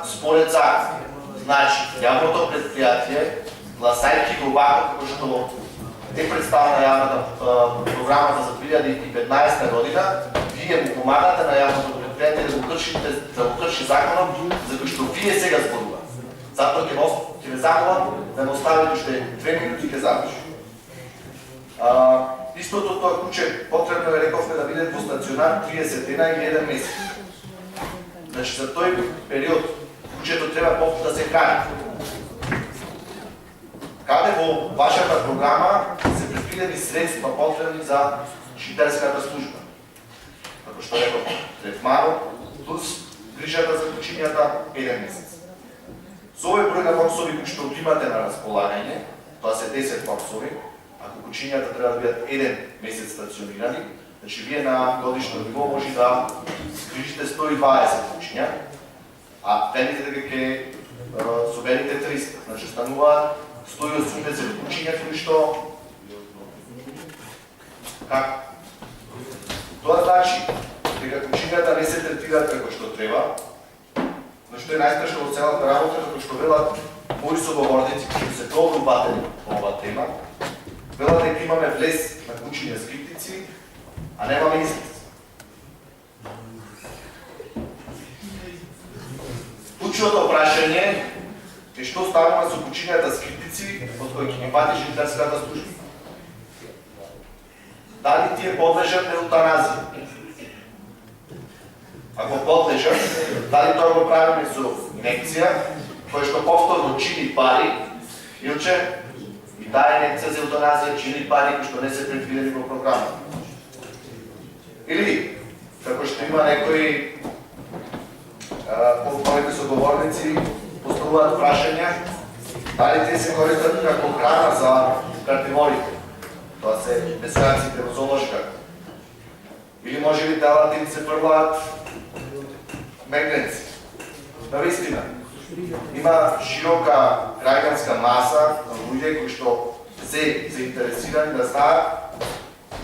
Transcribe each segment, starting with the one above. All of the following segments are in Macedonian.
според закон. Значи, јавното предпријатие, гласајќи го вака како што е представена јавната програмата за 2015 година, вие му помагате на јавното предпријатие да го крши законот, за кој што вие сега зборувате. Затоа ќе ве замолам да ме оставите уште 2 минути и ќе заврши. Истото тоа куче потребно е, рековме, да биде во стационар 30 дена или 1 месец. Значи за тој период кучето треба повторно да се храни. Каде во вашата програма се предвидени средства потребни за шитерската служба? Како што реков, третманот плюс грижата за кучињата 1 месец. Со овој број на боксови кои што имате на располагање, тоа се 10 боксови, ако кучињата треба да бидат 1 месец стационирани, значи вие на годишно ниво може да грижите 120 кучиња, а велите дека ќе соберите 300, значи стануваат 180 кучиња кои што како? Тоа значи дека кучињата не се третираат како што треба, што е најстрашно во целата работа, како што велат мои соговорници кои се добро батени по оваа тема, велат дека имаме влез на кучиња скриптици, а немаме излез. Клучното прашање е што станува со кучињата скриптици од кои ќе ги пати шитерската служба. Дали тие подлежат на еутаназија? Ако подлежат, дали тоа го правиме со инекција, која што повторно чини пари, илче и таа инекција за еутаназија чини пари кои што не се предвидени во програмата. Или, како што има некои моите соговорници поставуваат прашања, дали те се користат како храна за картиворите, тоа се бескаците во зоолошка. Или може би телата им се фрлаат мегненци. Навистина, има широка граѓанска маса на луѓе кои што се заинтересирани да знаат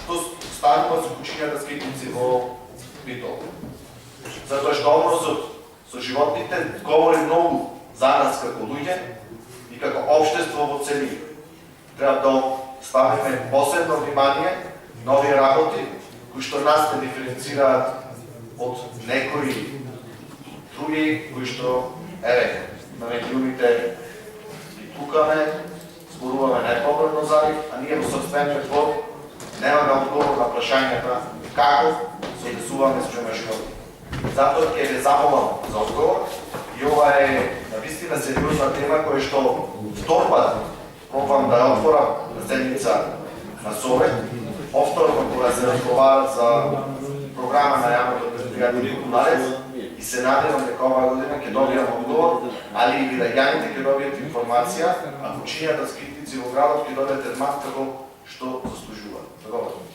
што станува со кучињата скриптици во битол. Затоа што односот со животните говори многу за нас како луѓе и како општество во целина. Треба да ставиме посебно внимание на овие работи кои што нас не диференцираат од некои други кои што, на меѓуните ги тукаме, зборуваме непоправно за нив, а ние во собствениот двор немаме одговор на прашањата како се однесуваме спрема животни. Затоа ќе ве замолам за одговор и ова е навистина сериозна тема која што втор пат пробам да ја отворам на седница на Совет, повторно кога се разговара за програма на јавното предпријатие Куларец и се надевам дека оваа година ќе добијам одговор, али и граѓаните ќе добијат информација, а кучињата скриптици во градот ќе добијат третман како што заслужуваат. Договорно.